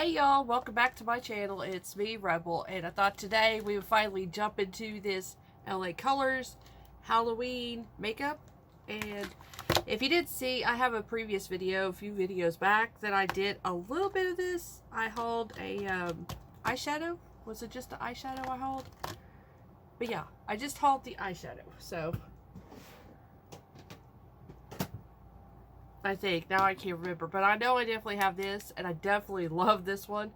Hey y'all, welcome back to my channel. It's me, Rebel, and I thought today we would finally jump into this LA Colors Halloween makeup. And if you didn't see, I have a previous video, a few videos back, that I did a little bit of this. I hauled a eyeshadow. Was it just the eyeshadow I hauled? But yeah, I just hauled the eyeshadow. So I think, now I can't remember, but I know I definitely have this, and I definitely love this one.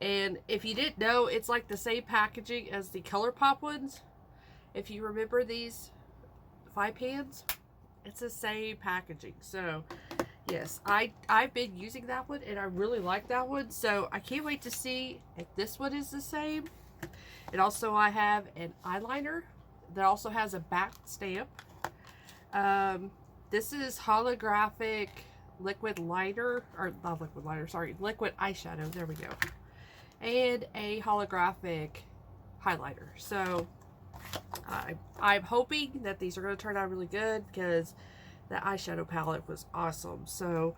And if you didn't know, it's like the same packaging as the ColourPop ones. If you remember these 5 pans, it's the same packaging. So yes, I've been using that one and I really like that one. So I can't wait to see if this one is the same. And also I have an eyeliner that also has a back stamp. This is holographic liquid liner, or not liquid liner, sorry, liquid eyeshadow. There we go. And a holographic highlighter. So I'm hoping that these are going to turn out really good because the eyeshadow palette was awesome. So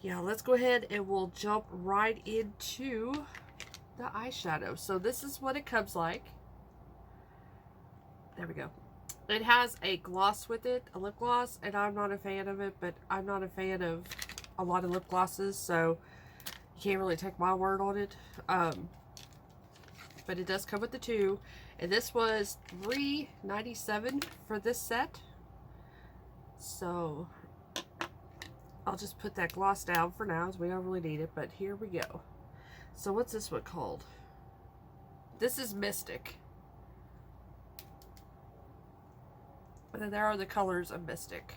yeah, let's go ahead and we'll jump right into the eyeshadow. So this is what it comes like. There we go. It has a gloss with it, a lip gloss, and I'm not a fan of it, but I'm not a fan of a lot of lip glosses, so you can't really take my word on it. But it does come with the two, and this was $3.97 for this set. So I'll just put that gloss down for now, as we don't really need it, but here we go. So what's this one called? This is Mystic. And then there are the colors of Mystic.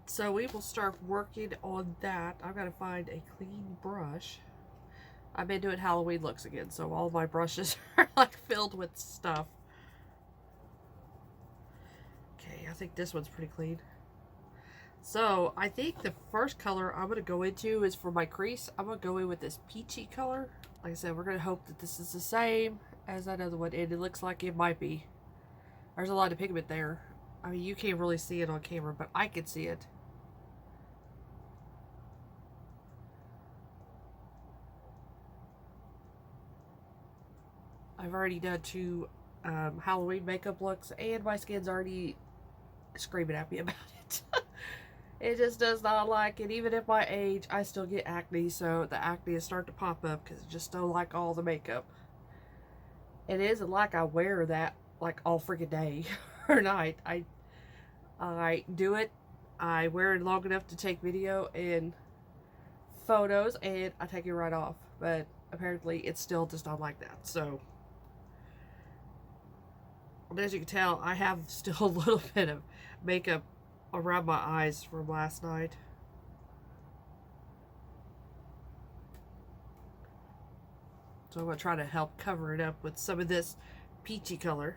So we will start working on that. I've got to find a clean brush. I've been doing Halloween looks again, so all my brushes are like filled with stuff. Okay, I think this one's pretty clean. So I think the first color I'm going to go into is for my crease. I'm going to go in with this peachy color. Like I said, we're going to hope that this is the same as that other one, and it looks like it might be. There's a lot of pigment there. I mean, you can't really see it on camera, but I can see it. I've already done 2 Halloween makeup looks, and my skin's already screaming at me about it. It just does not like it. Even at my age, I still get acne, so the acne is starting to pop up because I just don't like all the makeup. It isn't like I wear that like all freaking day or night. I do it. I wear it long enough to take video and photos, and I take it right off. But apparently, it still does not like that. So, as you can tell, I have still a little bit of makeup around my eyes from last night. So I'm going to try to help cover it up with some of this peachy color.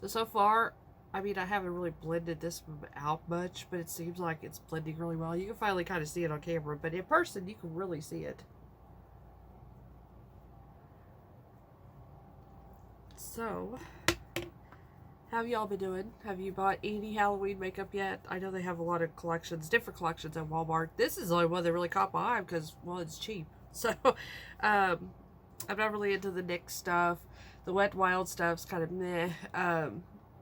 So far, I mean, I haven't really blended this out much, but it seems like it's blending really well. You can finally kind of see it on camera, but in person, you can really see it. So, how have y'all been doing? Have you bought any Halloween makeup yet? I know they have a lot of collections, different collections at Walmart. This is the only one that really caught my eye because, well, it's cheap. So, I'm not really into the NYX stuff. The Wet n Wild stuff's kind of meh.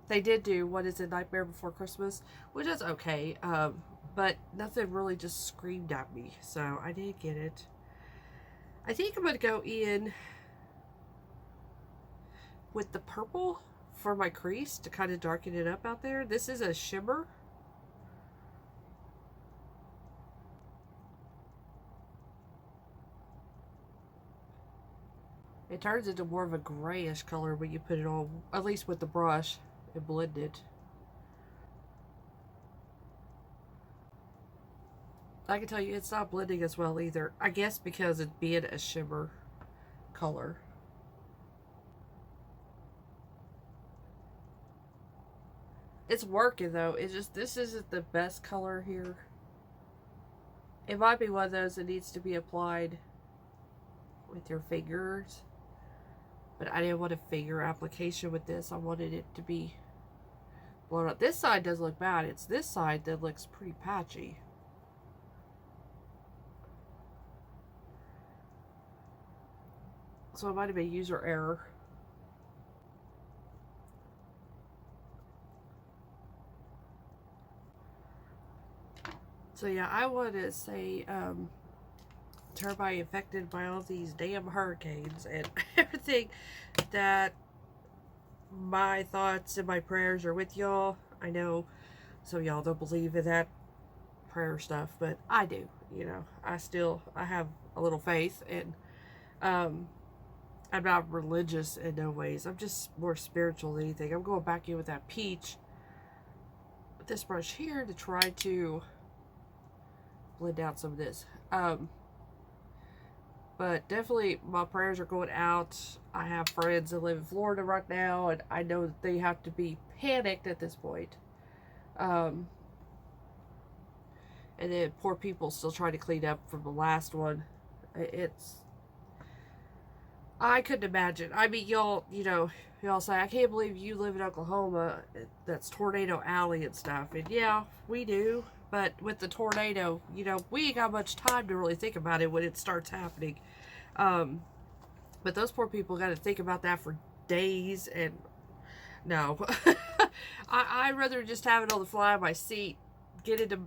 They did do, what is it, Nightmare Before Christmas, which is okay, but nothing really just screamed at me, so I didn't get it. I think I'm going to go in with the purple for my crease to kind of darken it up out there. This is a shimmer. It turns into more of a grayish color when you put it on, at least with the brush, and blend it. I can tell you it's not blending as well either. I guess because it's being a shimmer color. It's working though. It's just, this isn't the best color here. It might be one of those that needs to be applied with your fingers. But I didn't want a finger application with this. I wanted it to be blown up. This side doesn't look bad. It's this side that looks pretty patchy. So it might have been user error. So yeah, I want to say to everybody affected by all these damn hurricanes and everything, that my thoughts and my prayers are with y'all. I know some of y'all don't believe in that prayer stuff, but I do. You know, I have a little faith, and I'm not religious in no ways. I'm just more spiritual than anything. I'm going back in with that peach with this brush here to try to blend out some of this. But definitely my prayers are going out. I have friends that live in Florida right now, and I know that they have to be panicked at this point. And then poor people still trying to clean up from the last one. I couldn't imagine. I mean, y'all say, I can't believe you live in Oklahoma. That's Tornado Alley and stuff. And yeah, we do. But with the tornado, we ain't got much time to really think about it when it starts happening. But those poor people got to think about that for days. And no, I'd rather just have it on the fly of my seat, get into,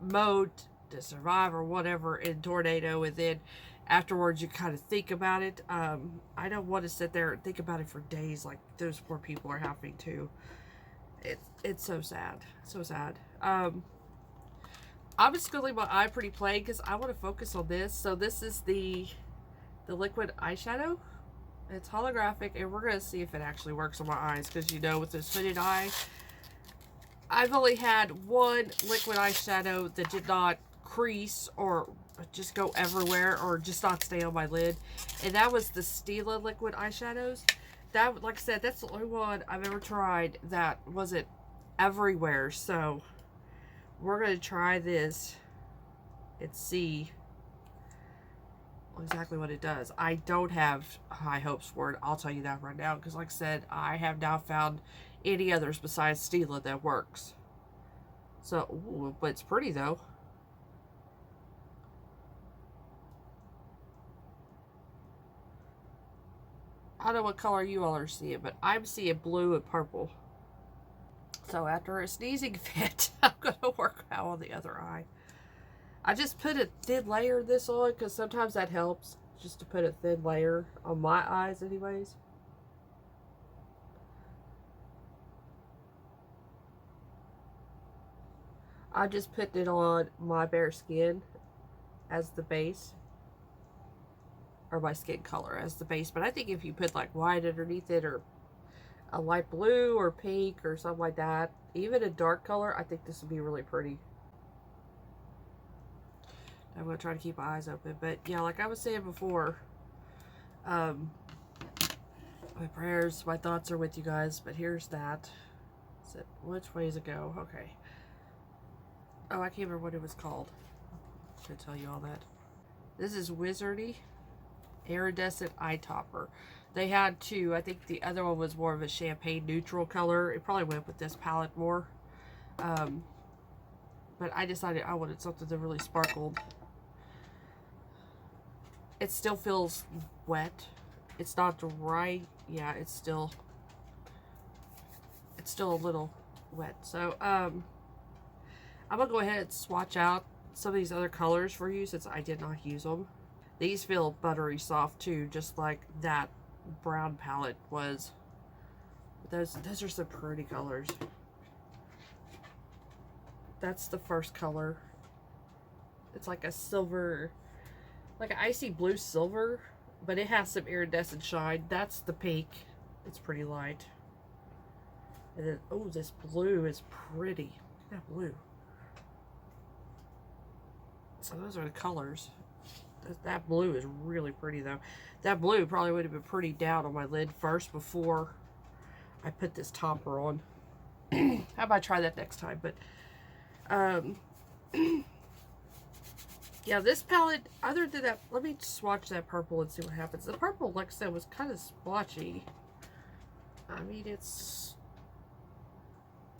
mode to survive or whatever in tornado, and then afterwards you kind of think about it. I don't want to sit there and think about it for days like those poor people are having to. It's so sad. So sad. I'm just gonna leave my eye pretty plain because I want to focus on this. So this is the liquid eyeshadow. It's holographic, and we're gonna see if it actually works on my eyes, because with this hooded eye, I've only had one liquid eyeshadow that did not crease or just go everywhere or just not stay on my lid, and that was the Stila liquid eyeshadows. That, like I said, that's the only one I've ever tried that wasn't everywhere. So we're gonna try this and see exactly what it does. I don't have high hopes for it, I'll tell you that right now, because like I said, I have not found any others besides Stila that works. So, ooh, but it's pretty though. I don't know what color you all are seeing, but I'm seeing blue and purple. So after a sneezing fit, I'm going to work out on the other eye. I just put a thin layer of this on because sometimes that helps, just to put a thin layer on my eyes anyways. I just put it on my bare skin as the base, or my skin color as the base. But I think if you put like white underneath it, or a light blue or pink or something like that, even a dark color, I think this would be really pretty. I'm going to try to keep my eyes open. But yeah, like I was saying before, my prayers, my thoughts are with you guys. But here's that. Which way does it go? Okay. Oh, I can't remember what it was called. I should tell you all that. This is Wizardy Iridescent Eye Topper. They had two. I think the other one was more of a champagne neutral color. It probably went with this palette more. But I decided I wanted something that really sparkled. It still feels wet. It's not dry. Yeah, it's still a little wet. So, I'm going to go ahead and swatch out some of these other colors for you since I did not use them. These feel buttery soft too, just like that brown palette was. Those are some pretty colors. That's the first color. It's like a silver, like an icy blue silver, but it has some iridescent shine. That's the pink. It's pretty light. And then, oh, this blue is pretty. Look at that blue. So those are the colors. That blue is really pretty though. That blue probably would have been pretty down on my lid first before I put this topper on. How about I try that next time? But Yeah, this palette, other than that, let me swatch that purple and see what happens. The purple, like I said, was kind of splotchy. I mean,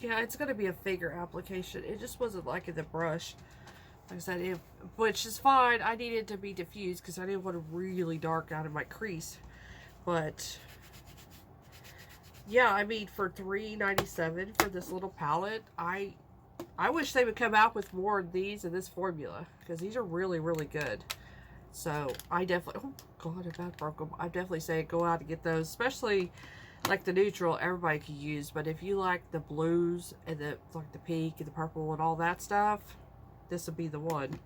yeah, it's going to be a figure application. It just wasn't liking the brush. Like I said, which is fine. I needed it to be diffused because I didn't want to really dark out of my crease. But yeah, I mean, for $3.97 for this little palette, I wish they would come out with more of these in this formula because these are really, really good. So I definitely, oh god, if that broke them, I definitely say go out and get those, especially like the neutral. Everybody can use, but if you like the blues and the like the pink and the purple and all that stuff, this would be the one.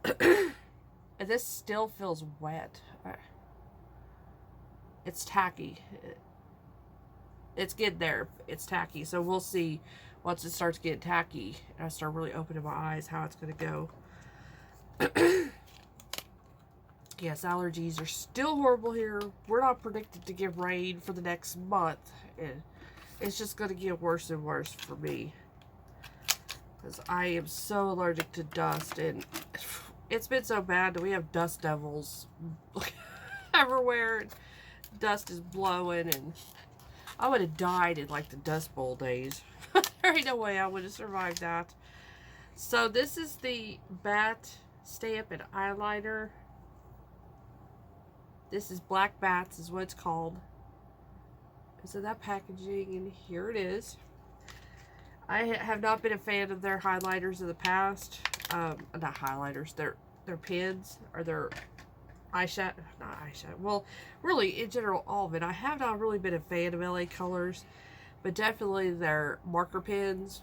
And this still feels wet. It's tacky. It's getting there. It's tacky. So we'll see once it starts getting tacky and I start really opening my eyes how it's going to go. Yes, allergies are still horrible here. We're not predicted to get rain for the next month. And it's just going to get worse and worse for me. Because I am so allergic to dust. And it's been so bad that we have dust devils everywhere. Dust is blowing. And I would have died in like the Dust Bowl days. There ain't no way I would have survived that. So this is the Bat Stamp and Eyeliner. This is Black Bats is what it's called. So that packaging, and here it is. I have not been a fan of their highlighters in the past. Not highlighters, their pens or their eyeshadow, not eyeshadow. Well, really, in general, all of it. I have not really been a fan of LA Colors, but definitely their marker pens.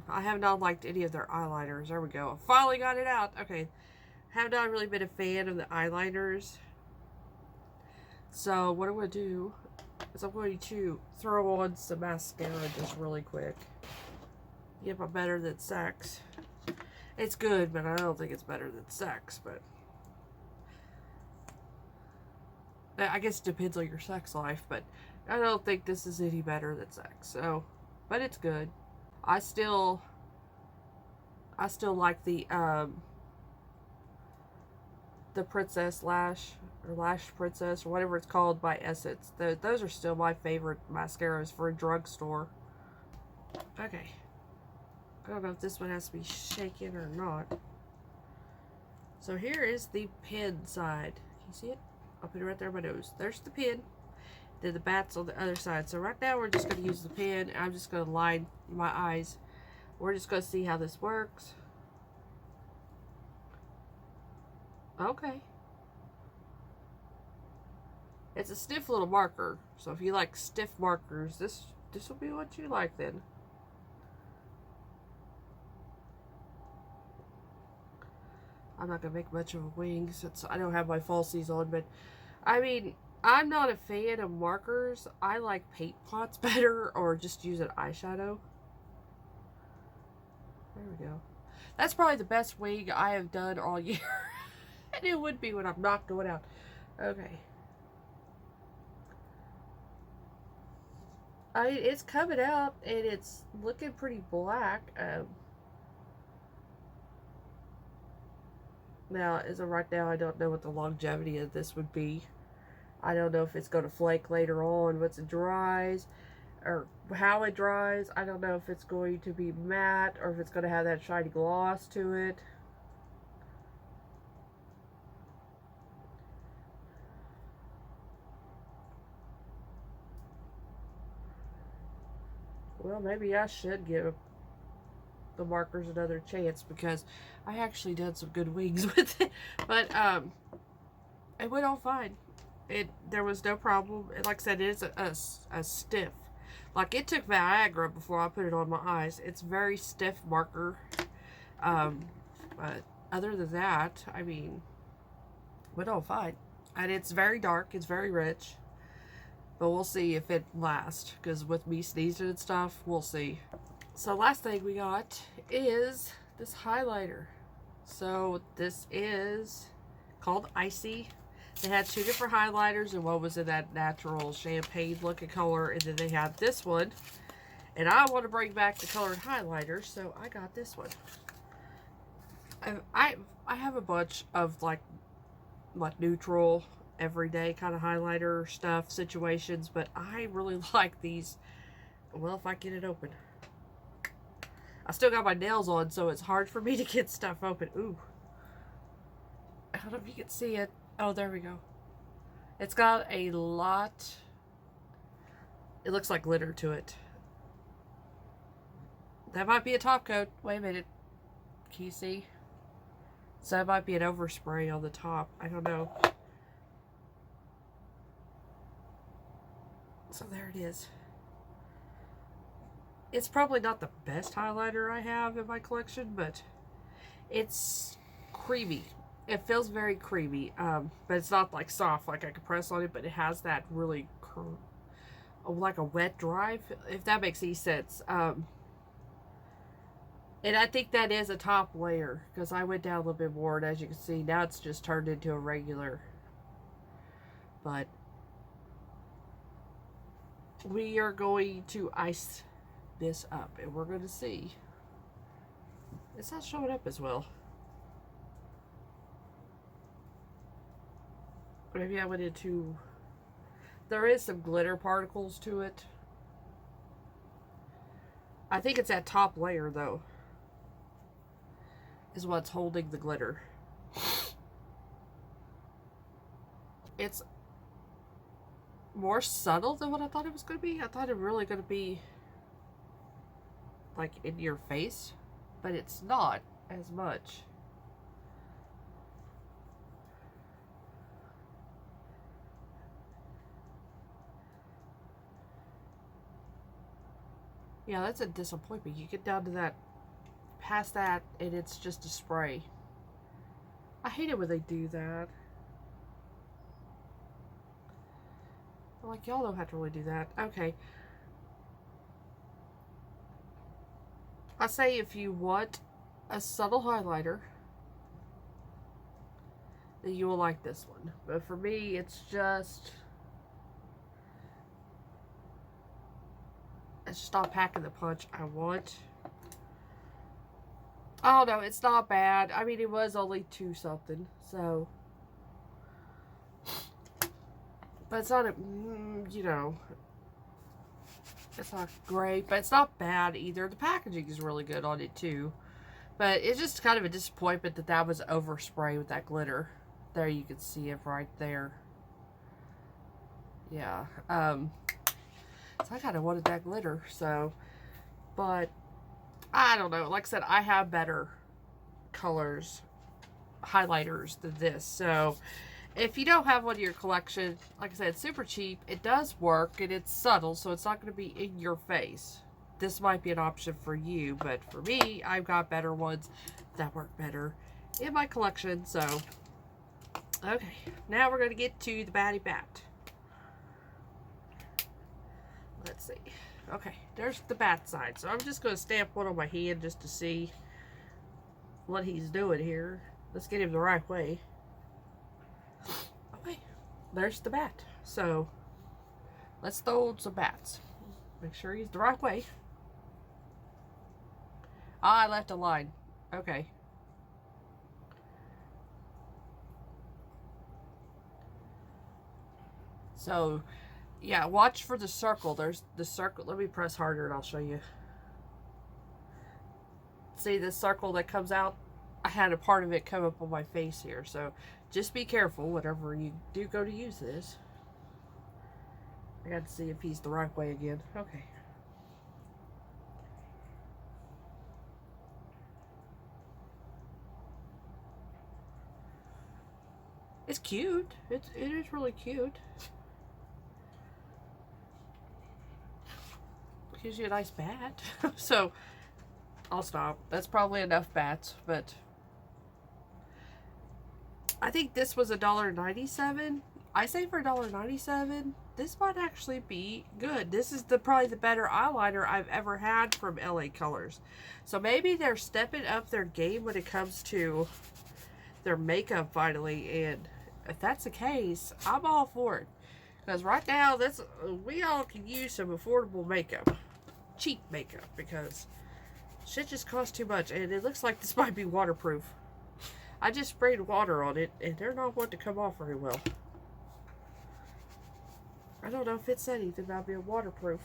I have not liked any of their eyeliners. There we go. I finally got it out. Okay. Have not really been a fan of the eyeliners. So what I'm going to do is I'm going to throw on some mascara just really quick. Yep, I'm better than Sex. It's good, but I don't think it's better than Sex. But I guess it depends on your sex life. But I don't think this is any better than Sex. So, but it's good. I still like the Princess Lash or Lash Princess or whatever it's called by Essence. Those are still my favorite mascaras for a drugstore. Okay. I don't know if this one has to be shaken or not. So here is the pen side. Can you see it? I'll put it right there on my nose. There's the pen. Then the bats on the other side. So right now we're just going to use the pen. I'm just going to line my eyes. We're just going to see how this works. Okay. It's a stiff little marker. So if you like stiff markers, this will be what you like then. I'm not going to make much of a wing since I don't have my falsies on, but I mean, I'm not a fan of markers. I like paint pots better or just use an eyeshadow. There we go. That's probably the best wing I have done all year. And it would be when I'm not going out. Okay. It's coming out and it's looking pretty black. Now, as of right now, I don't know what the longevity of this would be. I don't know if it's going to flake later on once it dries or how it dries. I don't know if it's going to be matte or if it's going to have that shiny gloss to it. Well, maybe I should give the markers another chance because I actually did some good wings with it. But it went all fine. There was no problem. Like I said, it is a stiff. Like it took Viagra before I put it on my eyes. It's very stiff marker. But other than that, I mean, it went all fine. And it's very dark. It's very rich. But we'll see if it lasts. Because with me sneezing and stuff, we'll see. So last thing we got is this highlighter. So this is called Icy. They had two different highlighters, and one was in that natural champagne looking color, and then they have this one. And I want to bring back the colored highlighter, so I got this one. I have a bunch of like neutral everyday kind of highlighter stuff situations, but I really like these. Well, if I get it open, I still got my nails on, so it's hard for me to get stuff open. Ooh, I don't know if you can see it. Oh, there we go. It's got a lot. It looks like glitter to it. That might be a top coat. Wait a minute. Can you see? So that might be an overspray on the top. I don't know. So there it is. It's probably not the best highlighter I have in my collection, but it's creamy. It feels very creamy, but it's not like soft, like I can press on it, but it has that really like a wet dry, if that makes any sense. And I think that is a top layer, because I went down a little bit more, and as you can see, now it's just turned into a regular. But we are going to ice this up, and we're going to see. It's not showing up as well. Maybe I went into... There is some glitter particles to it. I think it's that top layer, though, is what's holding the glitter. It's more subtle than what I thought it was going to be. I thought it was really going to be like in your face, but it's not as much. Yeah, that's a disappointment. You get down to that, past that, and it's just a spray. I hate it when they do that. Like, y'all don't have to really do that. Okay. I say if you want a subtle highlighter, then you will like this one. But for me, it's just not packing the punch I want. Oh no, it's not bad. I mean, it was only 2 something, so. But it's not, you know, it's not great, but it's not bad either. The packaging is really good on it too. But it's just kind of a disappointment that that was overspray with that glitter. There, you can see it right there. Yeah. So I kind of wanted that glitter, so. But, I don't know. Like I said, I have better colors, highlighters than this. So, if you don't have one in your collection, like I said, it's super cheap. It does work, and it's subtle, so it's not going to be in your face. This might be an option for you, but for me, I've got better ones that work better in my collection. So, okay, now we're going to get to the Batty Bat. Let's see. Okay, there's the bat side. So I'm just going to stamp one on my hand just to see what he's doing here. Let's get him the right way. Okay, there's the bat. So let's throw some bats. Make sure he's the right way. Ah, I left a line. Okay. So, yeah, watch for the circle. There's the circle. Let me press harder and I'll show you. See this circle that comes out? I had a part of it come up on my face here. So, just be careful whenever you do go to use this. I got to see if he's the right way again. Okay. It's cute. It is really cute. Gives you a nice bat. So, I'll stop. That's probably enough bats, but I think this was $1.97. I say for $1.97, this might actually be good. This is probably the better eyeliner I've ever had from LA Colors. So maybe they're stepping up their game when it comes to their makeup finally, and if that's the case, I'm all for it. Because right now, we all can use some affordable makeup. Cheap makeup, because shit just costs too much. And it looks like this might be waterproof. I just sprayed water on it, and they're not wanting to come off very well. I don't know if it said anything about being waterproof.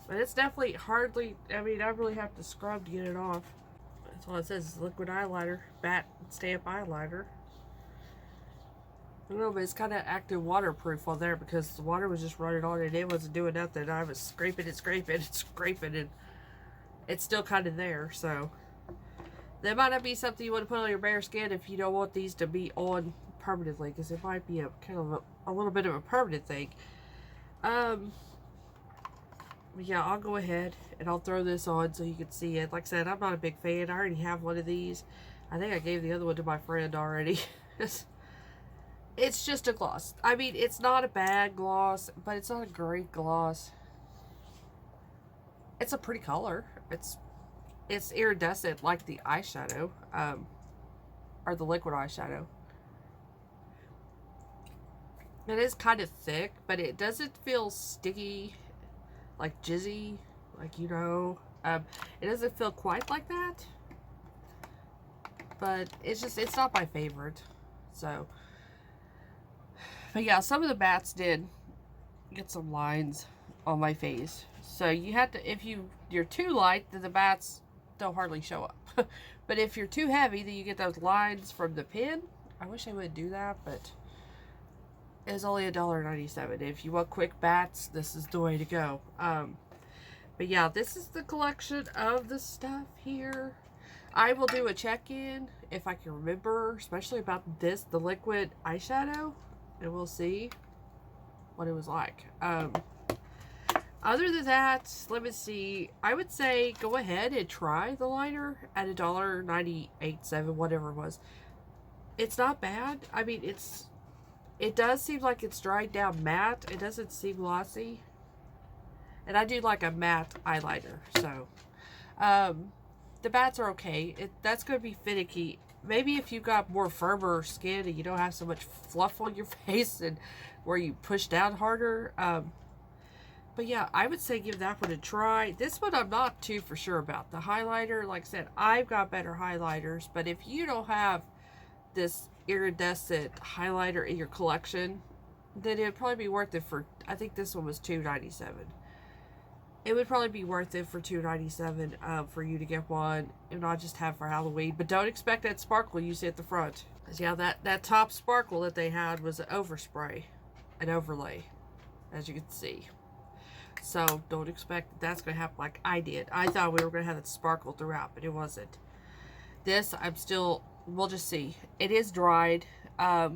But it's definitely hardly, I mean, I really have to scrub to get it off. That's all it says is liquid eyeliner, bat stamp eyeliner. I don't know, but it's kind of acting waterproof on there because the water was just running on and it wasn't doing nothing. I was scraping and scraping and scraping, and it's still kind of there. So that might not be something you want to put on your bare skin if you don't want these to be on permanently, because it might be a kind of a little bit of a permanent thing. Yeah, I'll go ahead and I'll throw this on so you can see it. Like I said, I'm not a big fan. I already have one of these. I think I gave the other one to my friend already. It's just a gloss. I mean, it's not a bad gloss, but it's not a great gloss. It's a pretty color. It's iridescent like the eyeshadow, or the liquid eyeshadow. It is kind of thick, but it doesn't feel sticky, like jizzy, like, you know. It doesn't feel quite like that, but it's not my favorite. So, but yeah, some of the bats did get some lines on my face. So you have to, if you're too light, then the bats don't hardly show up. But if you're too heavy, then you get those lines from the pin. I wish I would do that, but it's only $1.97. If you want quick bats, this is the way to go. But yeah, this is the collection of the stuff here. I will do a check-in if I can remember, especially about this, the liquid eyeshadow, and we'll see what it was like. Other than that, let me see. I would say go ahead and try the liner at $1.98, whatever it was. It's not bad. I mean, it does seem like it's dried down matte. It doesn't seem glossy. And I do like a matte eyeliner, so the bats are okay. That's going to be finicky. Maybe if you got more firmer skin and you don't have so much fluff on your face and where you push down harder. But yeah, I would say give that one a try. This one I'm not too for sure about. The highlighter, like I said, I've got better highlighters. But if you don't have this iridescent highlighter in your collection, then it would probably be worth it for, I think this one was $2.97. It would probably be worth it for $2.97 for you to get one and not just have for Halloween. But don't expect that sparkle you see at the front. Because yeah, that top sparkle that they had was an overspray, an overlay, as you can see. So don't expect that's going to happen like I did. I thought we were going to have that sparkle throughout, but it wasn't. This, we'll just see. It is dried. It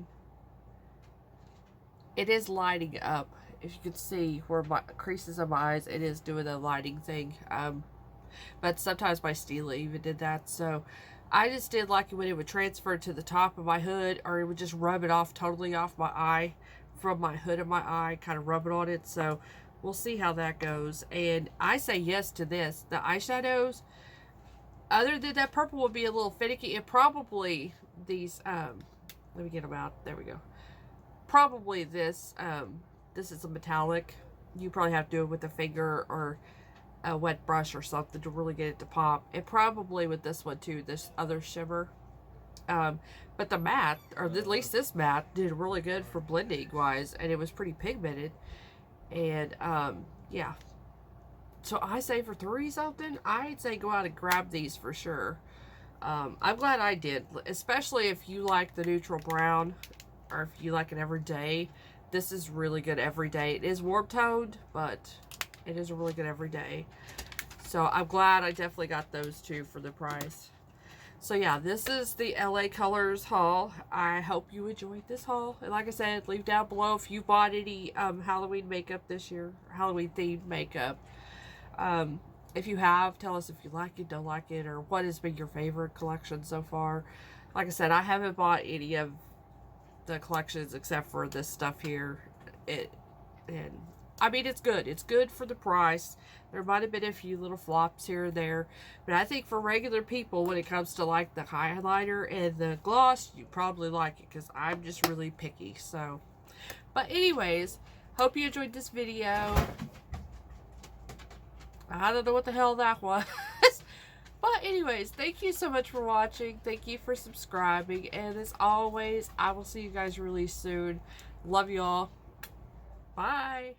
is lighting up. If you can see where my creases of my eyes, it is doing the lighting thing. But sometimes my Stila even did that. So I just did like it when it would transfer to the top of my hood, or it would just rub it off totally off my eye from my hood of my eye, kind of rub it on it. So we'll see how that goes. And I say yes to this. The eyeshadows, other than that purple would be a little finicky. It probably, these, let me get them out. There we go. Probably this, this is a metallic. You probably have to do it with a finger or a wet brush or something to really get it to pop. And probably with this one too, this other shimmer. But the matte, or at least this matte, did really good for blending wise, and it was pretty pigmented. And yeah, so I say for $3 something, I'd say go out and grab these for sure. I'm glad I did, especially if you like the neutral brown, or if you like it every day. This is really good every day. It is warm toned, but it is a really good every day. So I'm glad I definitely got those two for the price. So yeah, this is the LA Colors haul. I hope you enjoyed this haul. And like I said, leave down below if you bought any Halloween makeup this year, Halloween themed makeup. If you have, tell us if you like it, don't like it, or what has been your favorite collection so far. Like I said, I haven't bought any of the collections except for this stuff here. And I mean, it's good. It's good for the price. There might have been a few little flops here and there, but I think for regular people, when it comes to like the highlighter and the gloss, you probably like it, because I'm just really picky. So, but anyways, hope you enjoyed this video. I don't know what the hell that was. But Anyways, thank you so much for watching. Thank you for subscribing. And as always, I will see you guys really soon. Love y'all. Bye.